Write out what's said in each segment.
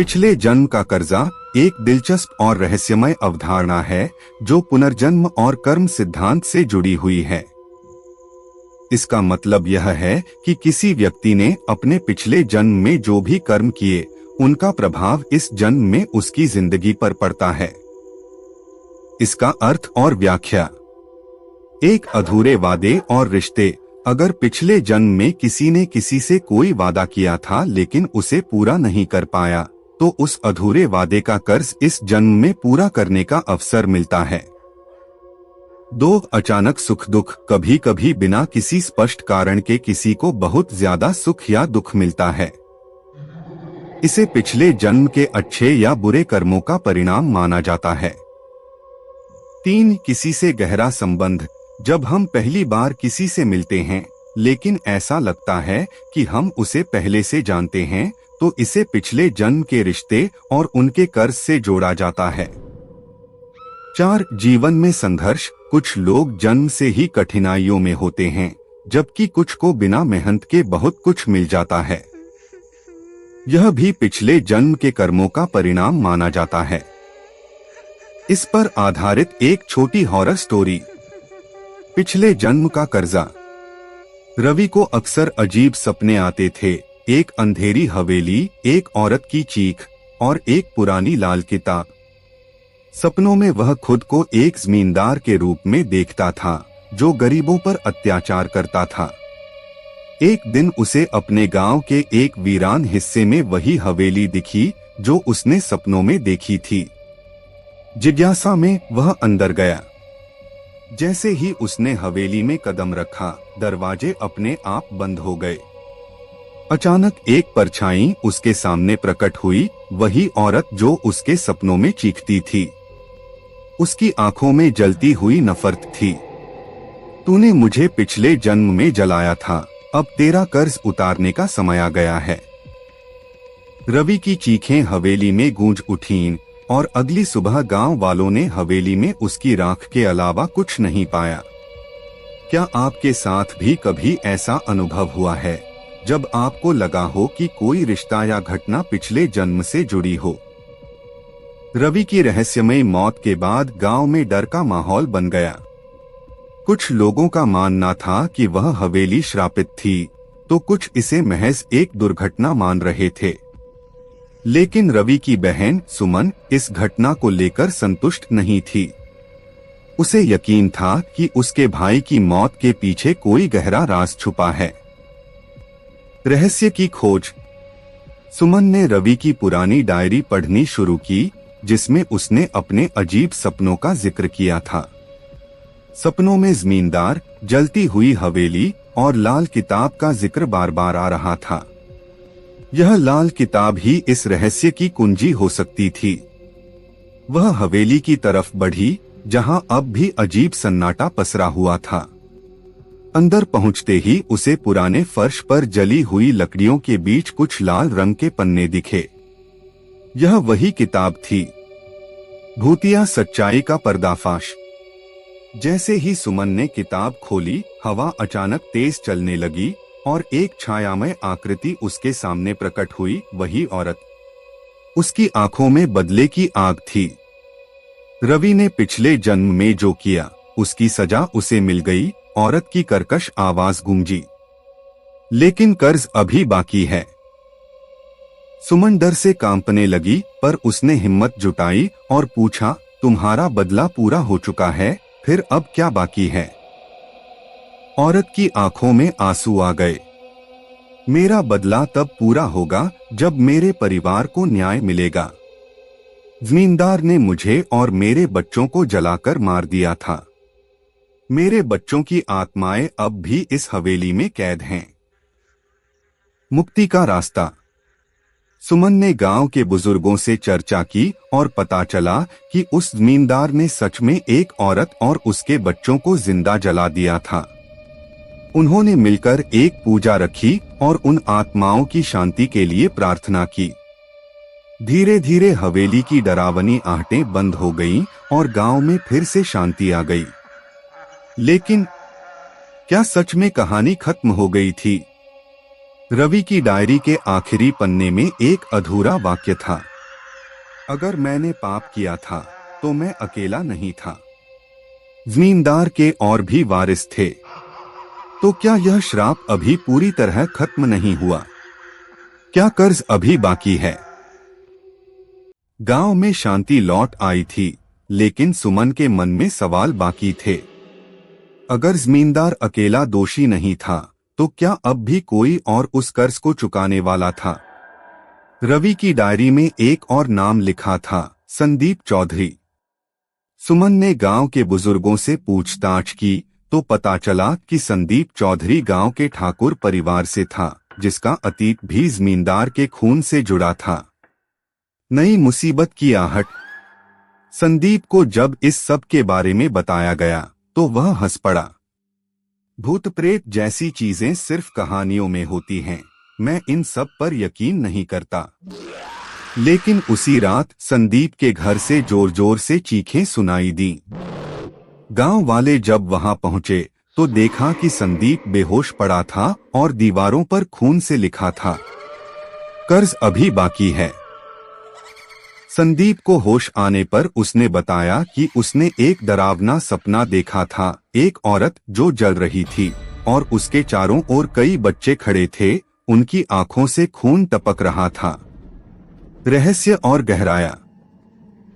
पिछले जन्म का कर्जा एक दिलचस्प और रहस्यमय अवधारणा है जो पुनर्जन्म और कर्म सिद्धांत से जुड़ी हुई है। इसका मतलब यह है कि किसी व्यक्ति ने अपने पिछले जन्म में जो भी कर्म किए उनका प्रभाव इस जन्म में उसकी जिंदगी पर पड़ता है। इसका अर्थ और व्याख्या। एक अधूरे वादे और रिश्ते। अगर पिछले जन्म में किसी ने किसी से कोई वादा किया था लेकिन उसे पूरा नहीं कर पाया तो उस अधूरे वादे का कर्ज इस जन्म में पूरा करने का अवसर मिलता है। दो अचानक सुख दुख। कभी कभी बिना किसी स्पष्ट कारण के किसी को बहुत ज्यादा सुख या दुख मिलता है। इसे पिछले जन्म के अच्छे या बुरे कर्मों का परिणाम माना जाता है। 3 किसी से गहरा संबंध। जब हम पहली बार किसी से मिलते हैं लेकिन ऐसा लगता है कि हम उसे पहले से जानते हैं तो इसे पिछले जन्म के रिश्ते और उनके कर्ज से जोड़ा जाता है। 4 जीवन में संघर्ष। कुछ लोग जन्म से ही कठिनाइयों में होते हैं जबकि कुछ को बिना मेहनत के बहुत कुछ मिल जाता है। यह भी पिछले जन्म के कर्मों का परिणाम माना जाता है। इस पर आधारित एक छोटी हॉरर स्टोरी। पिछले जन्म का कर्जा। रवि को अक्सर अजीब सपने आते थे। एक अंधेरी हवेली, एक औरत की चीख और एक पुरानी लाल किताब। सपनों में वह खुद को एक जमींदार के रूप में देखता था जो गरीबों पर अत्याचार करता था। एक दिन उसे अपने गांव के एक वीरान हिस्से में वही हवेली दिखी जो उसने सपनों में देखी थी। जिज्ञासा में वह अंदर गया। जैसे ही उसने हवेली में कदम रखा दरवाजे अपने आप बंद हो गए। अचानक एक परछाई उसके सामने प्रकट हुई, वही औरत जो उसके सपनों में चीखती थी। उसकी आंखों में जलती हुई नफरत थी। तूने मुझे पिछले जन्म में जलाया था, अब तेरा कर्ज उतारने का समय आ गया है। रवि की चीखें हवेली में गूंज उठीं और अगली सुबह गांव वालों ने हवेली में उसकी राख के अलावा कुछ नहीं पाया। क्या आपके साथ भी कभी ऐसा अनुभव हुआ है जब आपको लगा हो कि कोई रिश्ता या घटना पिछले जन्म से जुड़ी हो? रवि की रहस्यमय मौत के बाद गांव में डर का माहौल बन गया। कुछ लोगों का मानना था कि वह हवेली श्रापित थी तो कुछ इसे महज एक दुर्घटना मान रहे थे। लेकिन रवि की बहन सुमन इस घटना को लेकर संतुष्ट नहीं थी। उसे यकीन था कि उसके भाई की मौत के पीछे कोई गहरा राज छुपा है। रहस्य की खोज। सुमन ने रवि की पुरानी डायरी पढ़नी शुरू की जिसमें उसने अपने अजीब सपनों का जिक्र किया था। सपनों में जमींदार, जलती हुई हवेली और लाल किताब का जिक्र बार बार आ रहा था। यह लाल किताब ही इस रहस्य की कुंजी हो सकती थी। वह हवेली की तरफ बढ़ी जहां अब भी अजीब सन्नाटा पसरा हुआ था। अंदर पहुंचते ही उसे पुराने फर्श पर जली हुई लकड़ियों के बीच कुछ लाल रंग के पन्ने दिखे। यह वही किताब थी, भूतिया सच्चाई का पर्दाफाश। जैसे ही सुमन ने किताब खोली, हवा अचानक तेज चलने लगी और एक छायामय आकृति उसके सामने प्रकट हुई, वही औरत। उसकी आंखों में बदले की आग थी। रवि ने पिछले जन्म में जो किया उसकी सजा उसे मिल गई। औरत की कर्कश आवाज गूंजी, लेकिन कर्ज अभी बाकी है। सुमन डर से कांपने लगी पर उसने हिम्मत जुटाई और पूछा, तुम्हारा बदला पूरा हो चुका है, फिर अब क्या बाकी है? औरत की आंखों में आंसू आ गए। मेरा बदला तब पूरा होगा जब मेरे परिवार को न्याय मिलेगा। जमींदार ने मुझे और मेरे बच्चों को जलाकर मार दिया था। मेरे बच्चों की आत्माएं अब भी इस हवेली में कैद हैं। मुक्ति का रास्ता। सुमन ने गांव के बुजुर्गों से चर्चा की और पता चला कि उस जमींदार ने सच में एक औरत और उसके बच्चों को जिंदा जला दिया था। उन्होंने मिलकर एक पूजा रखी और उन आत्माओं की शांति के लिए प्रार्थना की। धीरे धीरे हवेली की डरावनी आहटें बंद हो गईं और गांव में फिर से शांति आ गई। लेकिन क्या सच में कहानी खत्म हो गई थी? रवि की डायरी के आखिरी पन्ने में एक अधूरा वाक्य था। अगर मैंने पाप किया था तो मैं अकेला नहीं था। जमींदार के और भी वारिस थे। तो क्या यह श्राप अभी पूरी तरह खत्म नहीं हुआ? क्या कर्ज अभी बाकी है? गांव में शांति लौट आई थी, लेकिन सुमन के मन में सवाल बाकी थे। अगर जमींदार अकेला दोषी नहीं था, तो क्या अब भी कोई और उस कर्ज को चुकाने वाला था? रवि की डायरी में एक और नाम लिखा था, संदीप चौधरी। सुमन ने गांव के बुजुर्गों से पूछताछ की तो पता चला कि संदीप चौधरी गांव के ठाकुर परिवार से था, जिसका अतीत भी जमींदार के खून से जुड़ा था। नई मुसीबत की आहट। संदीप को जब इस सब के बारे में बताया गया तो वह हंस पड़ा। भूत प्रेत जैसी चीजें सिर्फ कहानियों में होती हैं, मैं इन सब पर यकीन नहीं करता। लेकिन उसी रात संदीप के घर से जोर जोर से चीखें सुनाई दी। गांव वाले जब वहां पहुंचे तो देखा कि संदीप बेहोश पड़ा था और दीवारों पर खून से लिखा था, कर्ज अभी बाकी है। संदीप को होश आने पर उसने बताया कि उसने एक डरावना सपना देखा था, एक औरत जो जल रही थी और उसके चारों ओर कई बच्चे खड़े थे, उनकी आंखों से खून टपक रहा था। रहस्य और गहराया।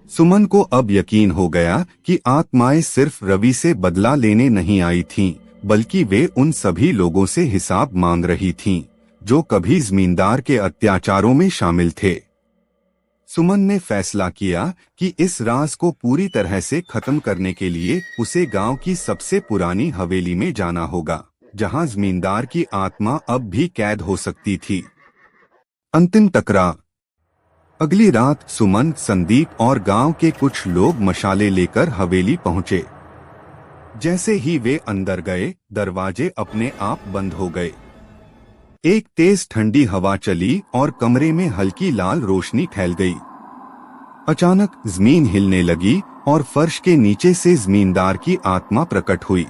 सुमन को अब यकीन हो गया कि आत्माएं सिर्फ रवि से बदला लेने नहीं आई थीं, बल्कि वे उन सभी लोगों से हिसाब मांग रही थीं, जो कभी जमींदार के अत्याचारों में शामिल थे। सुमन ने फैसला किया कि इस राज को पूरी तरह से खत्म करने के लिए उसे गांव की सबसे पुरानी हवेली में जाना होगा, जहां जमींदार की आत्मा अब भी कैद हो सकती थी। अंतिम टकराव। अगली रात सुमन, संदीप और गांव के कुछ लोग मशाले लेकर हवेली पहुंचे। जैसे ही वे अंदर गए, दरवाजे अपने आप बंद हो गए। एक तेज ठंडी हवा चली और कमरे में हल्की लाल रोशनी फैल गई। अचानक जमीन हिलने लगी और फर्श के नीचे से जमींदार की आत्मा प्रकट हुई।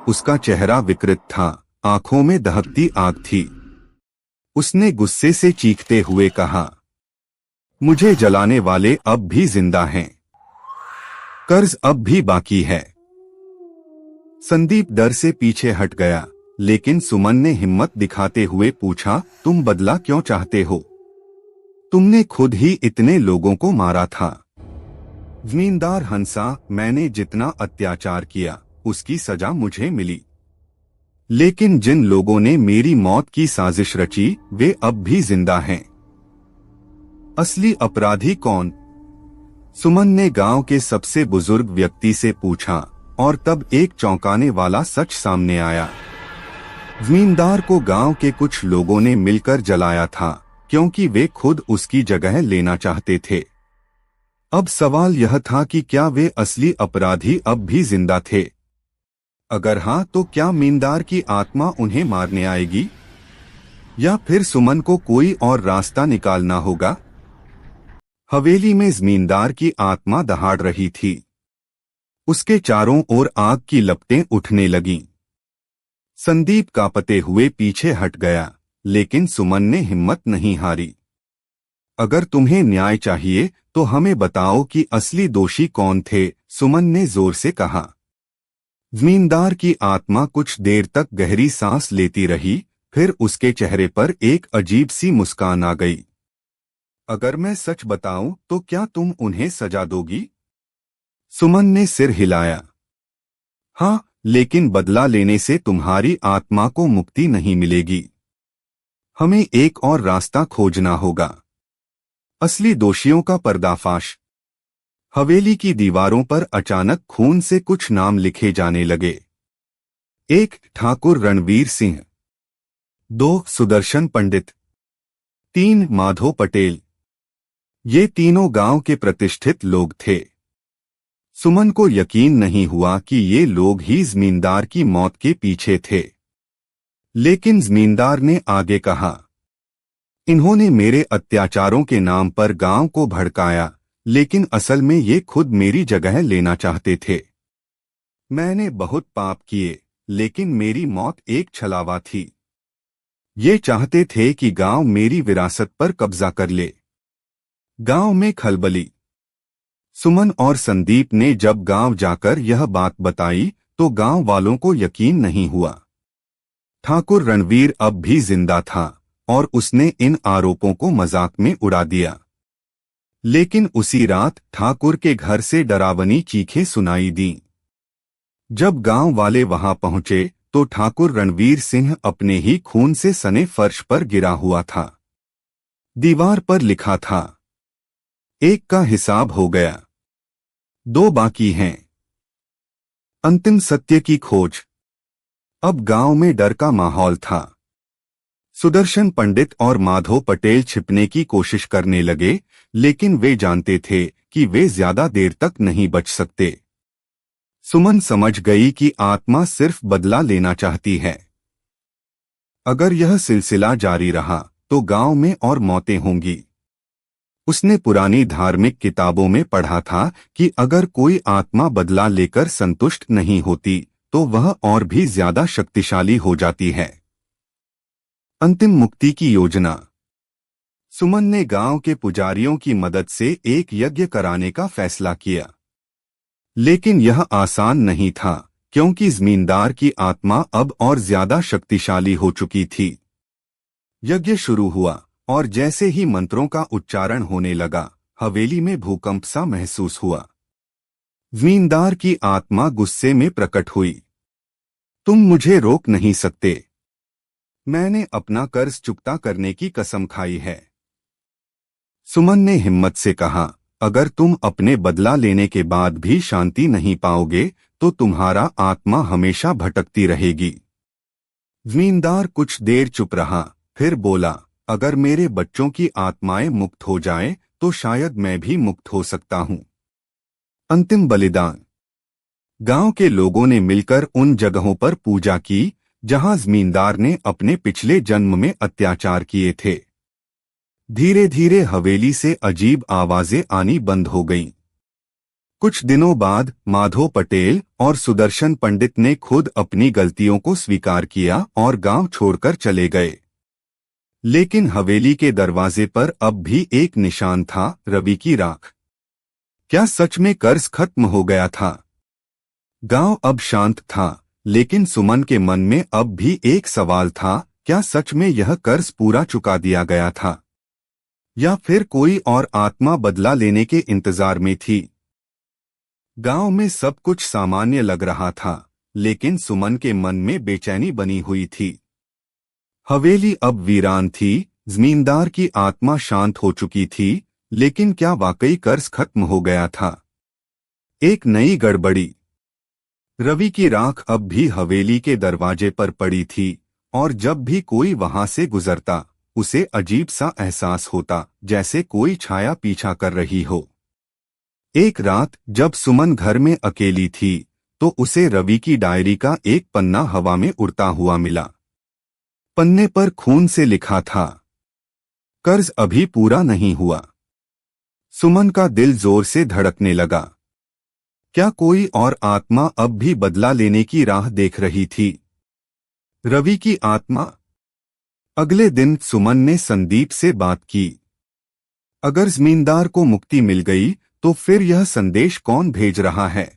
उसका चेहरा विकृत था, आंखों में दहकती आग थी। उसने गुस्से से चीखते हुए कहा, मुझे जलाने वाले अब भी जिंदा हैं, कर्ज अब भी बाकी है। संदीप डर से पीछे हट गया, लेकिन सुमन ने हिम्मत दिखाते हुए पूछा, तुम बदला क्यों चाहते हो? तुमने खुद ही इतने लोगों को मारा था। जमींदार हंसा, मैंने जितना अत्याचार किया उसकी सजा मुझे मिली, लेकिन जिन लोगों ने मेरी मौत की साजिश रची वे अब भी जिंदा हैं। असली अपराधी कौन? सुमन ने गांव के सबसे बुजुर्ग व्यक्ति से पूछा और तब एक चौंकाने वाला सच सामने आया। जमींदार को गांव के कुछ लोगों ने मिलकर जलाया था, क्योंकि वे खुद उसकी जगह लेना चाहते थे। अब सवाल यह था कि क्या वे असली अपराधी अब भी जिंदा थे? अगर हां, तो क्या जमींदार की आत्मा उन्हें मारने आएगी, या फिर सुमन को कोई और रास्ता निकालना होगा? हवेली में जमींदार की आत्मा दहाड़ रही थी। उसके चारों ओर आग की लपटें उठने लगीं। संदीप कांपते हुए पीछे हट गया, लेकिन सुमन ने हिम्मत नहीं हारी। अगर तुम्हें न्याय चाहिए तो हमें बताओ कि असली दोषी कौन थे, सुमन ने जोर से कहा। जमींदार की आत्मा कुछ देर तक गहरी सांस लेती रही, फिर उसके चेहरे पर एक अजीब सी मुस्कान आ गई। अगर मैं सच बताऊं तो क्या तुम उन्हें सजा दोगी? सुमन ने सिर हिलाया। हाँ, लेकिन बदला लेने से तुम्हारी आत्मा को मुक्ति नहीं मिलेगी। हमें एक और रास्ता खोजना होगा। असली दोषियों का पर्दाफाश। हवेली की दीवारों पर अचानक खून से कुछ नाम लिखे जाने लगे। 1 ठाकुर रणवीर सिंह, 2 सुदर्शन पंडित, 3 माधो पटेल। ये तीनों गांव के प्रतिष्ठित लोग थे। सुमन को यकीन नहीं हुआ कि ये लोग ही जमींदार की मौत के पीछे थे। लेकिन जमींदार ने आगे कहा, इन्होंने मेरे अत्याचारों के नाम पर गांव को भड़काया, लेकिन असल में ये खुद मेरी जगह लेना चाहते थे। मैंने बहुत पाप किए, लेकिन मेरी मौत एक छलावा थी। ये चाहते थे कि गांव मेरी विरासत पर कब्जा कर ले। गांव में खलबली। सुमन और संदीप ने जब गांव जाकर यह बात बताई तो गांव वालों को यकीन नहीं हुआ। ठाकुर रणवीर अब भी जिंदा था और उसने इन आरोपों को मजाक में उड़ा दिया। लेकिन उसी रात ठाकुर के घर से डरावनी चीखें सुनाई दीं। जब गांव वाले वहां पहुंचे तो ठाकुर रणवीर सिंह अपने ही खून से सने फर्श पर गिरा हुआ था। दीवार पर लिखा था, एक का हिसाब हो गया, 2 बाकी हैं। अंतिम सत्य की खोज। अब गांव में डर का माहौल था। सुदर्शन पंडित और माधो पटेल छिपने की कोशिश करने लगे, लेकिन वे जानते थे कि वे ज्यादा देर तक नहीं बच सकते। सुमन समझ गई कि आत्मा सिर्फ बदला लेना चाहती है। अगर यह सिलसिला जारी रहा तो गांव में और मौतें होंगी। उसने पुरानी धार्मिक किताबों में पढ़ा था कि अगर कोई आत्मा बदला लेकर संतुष्ट नहीं होती तो वह और भी ज्यादा शक्तिशाली हो जाती है। अंतिम मुक्ति की योजना। सुमन ने गांव के पुजारियों की मदद से एक यज्ञ कराने का फैसला किया। लेकिन यह आसान नहीं था, क्योंकि जमींदार की आत्मा अब और ज्यादा शक्तिशाली हो चुकी थी। यज्ञ शुरू हुआ और जैसे ही मंत्रों का उच्चारण होने लगा, हवेली में भूकंप सा महसूस हुआ। जमींदार की आत्मा गुस्से में प्रकट हुई। तुम मुझे रोक नहीं सकते। मैंने अपना कर्ज चुकता करने की कसम खाई है। सुमन ने हिम्मत से कहा, अगर तुम अपने बदला लेने के बाद भी शांति नहीं पाओगे तो तुम्हारा आत्मा हमेशा भटकती रहेगी। जमींदार कुछ देर चुप रहा, फिर बोला, अगर मेरे बच्चों की आत्माएं मुक्त हो जाएं, तो शायद मैं भी मुक्त हो सकता हूं। अंतिम बलिदान। गांव के लोगों ने मिलकर उन जगहों पर पूजा की जहां जमींदार ने अपने पिछले जन्म में अत्याचार किए थे। धीरे धीरे हवेली से अजीब आवाजें आनी बंद हो गईं। कुछ दिनों बाद माधो पटेल और सुदर्शन पंडित ने खुद अपनी गलतियों को स्वीकार किया और गांव छोड़कर चले गए। लेकिन हवेली के दरवाजे पर अब भी एक निशान था, रवि की राख। क्या सच में कर्ज खत्म हो गया था? गांव अब शांत था, लेकिन सुमन के मन में अब भी एक सवाल था, क्या सच में यह कर्ज पूरा चुका दिया गया था, या फिर कोई और आत्मा बदला लेने के इंतजार में थी? गांव में सब कुछ सामान्य लग रहा था, लेकिन सुमन के मन में बेचैनी बनी हुई थी। हवेली अब वीरान थी, जमींदार की आत्मा शांत हो चुकी थी, लेकिन क्या वाकई कर्ज खत्म हो गया था? एक नई गड़बड़ी। रवि की राख अब भी हवेली के दरवाजे पर पड़ी थी और जब भी कोई वहां से गुजरता उसे अजीब सा एहसास होता, जैसे कोई छाया पीछा कर रही हो। एक रात जब सुमन घर में अकेली थी तो उसे रवि की डायरी का एक पन्ना हवा में उड़ता हुआ मिला। पन्ने पर खून से लिखा था, कर्ज अभी पूरा नहीं हुआ। सुमन का दिल जोर से धड़कने लगा। क्या कोई और आत्मा अब भी बदला लेने की राह देख रही थी? रवि की आत्मा। अगले दिन सुमन ने संदीप से बात की। अगर जमींदार को मुक्ति मिल गई तो फिर यह संदेश कौन भेज रहा है?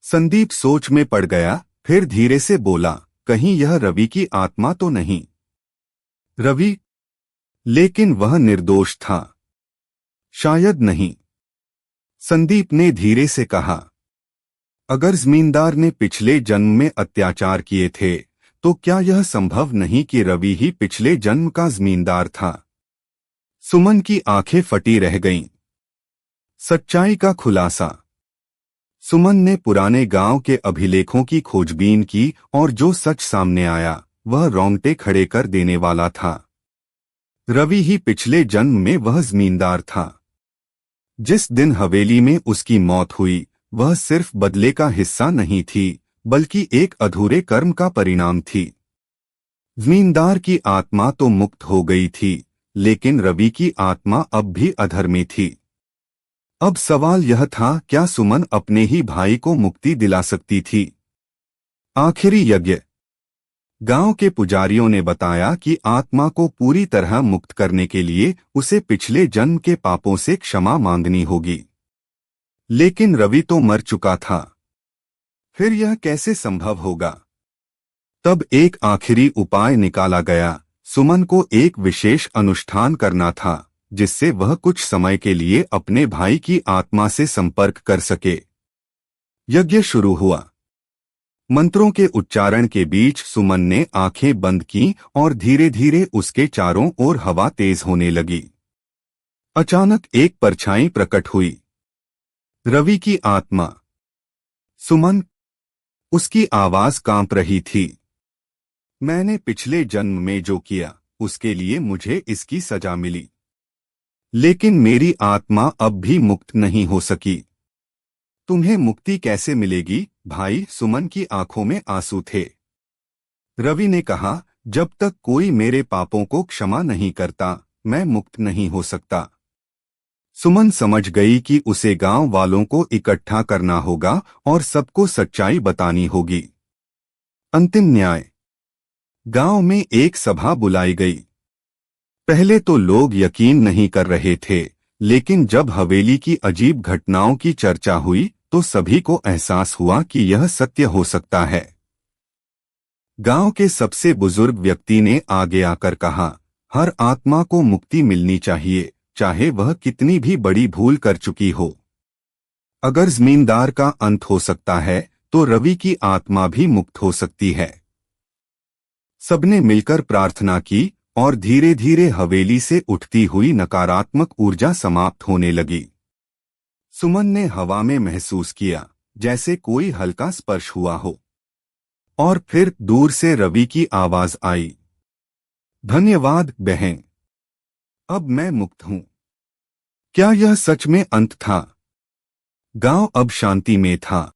संदीप सोच में पड़ गया, फिर धीरे से बोला, कहीं यह रवि की आत्मा तो नहीं? रवि? लेकिन वह निर्दोष था। शायद नहीं। संदीप ने धीरे से कहा, अगर जमींदार ने पिछले जन्म में अत्याचार किए थे तो क्या यह संभव नहीं कि रवि ही पिछले जन्म का जमींदार था? सुमन की आंखें फटी रह गईं। सच्चाई का खुलासा। सुमन ने पुराने गांव के अभिलेखों की खोजबीन की और जो सच सामने आया वह रोंगटे खड़े कर देने वाला था। रवि ही पिछले जन्म में वह जमींदार था। जिस दिन हवेली में उसकी मौत हुई वह सिर्फ बदले का हिस्सा नहीं थी, बल्कि एक अधूरे कर्म का परिणाम थी। जमींदार की आत्मा तो मुक्त हो गई थी, लेकिन रवि की आत्मा अब भी अधर्मी थी। अब सवाल यह था, क्या सुमन अपने ही भाई को मुक्ति दिला सकती थी? आखिरी यज्ञ। गांव के पुजारियों ने बताया कि आत्मा को पूरी तरह मुक्त करने के लिए उसे पिछले जन्म के पापों से क्षमा मांगनी होगी। लेकिन रवि तो मर चुका था, फिर यह कैसे संभव होगा? तब एक आखिरी उपाय निकाला गया। सुमन को एक विशेष अनुष्ठान करना था, जिससे वह कुछ समय के लिए अपने भाई की आत्मा से संपर्क कर सके। यज्ञ शुरू हुआ। मंत्रों के उच्चारण के बीच सुमन ने आंखें बंद की और धीरे धीरे उसके चारों ओर हवा तेज होने लगी। अचानक एक परछाई प्रकट हुई। रवि की आत्मा। सुमन। उसकी आवाज कांप रही थी। मैंने पिछले जन्म में जो किया, उसके लिए मुझे इसकी सजा मिली। लेकिन मेरी आत्मा अब भी मुक्त नहीं हो सकी। तुम्हें मुक्ति कैसे मिलेगी भाई? सुमन की आंखों में आंसू थे। रवि ने कहा, जब तक कोई मेरे पापों को क्षमा नहीं करता, मैं मुक्त नहीं हो सकता। सुमन समझ गई कि उसे गांव वालों को इकट्ठा करना होगा और सबको सच्चाई बतानी होगी। अंतिम न्याय। गांव में एक सभा बुलाई गई। पहले तो लोग यकीन नहीं कर रहे थे, लेकिन जब हवेली की अजीब घटनाओं की चर्चा हुई तो सभी को एहसास हुआ कि यह सत्य हो सकता है। गांव के सबसे बुजुर्ग व्यक्ति ने आगे आकर कहा, हर आत्मा को मुक्ति मिलनी चाहिए, चाहे वह कितनी भी बड़ी भूल कर चुकी हो। अगर जमींदार का अंत हो सकता है तो रवि की आत्मा भी मुक्त हो सकती है। सबने मिलकर प्रार्थना की और धीरे धीरे हवेली से उठती हुई नकारात्मक ऊर्जा समाप्त होने लगी। सुमन ने हवा में महसूस किया जैसे कोई हल्का स्पर्श हुआ हो, और फिर दूर से रवि की आवाज आई, धन्यवाद बहन, अब मैं मुक्त हूं। क्या यह सच में अंत था? गांव अब शांति में था।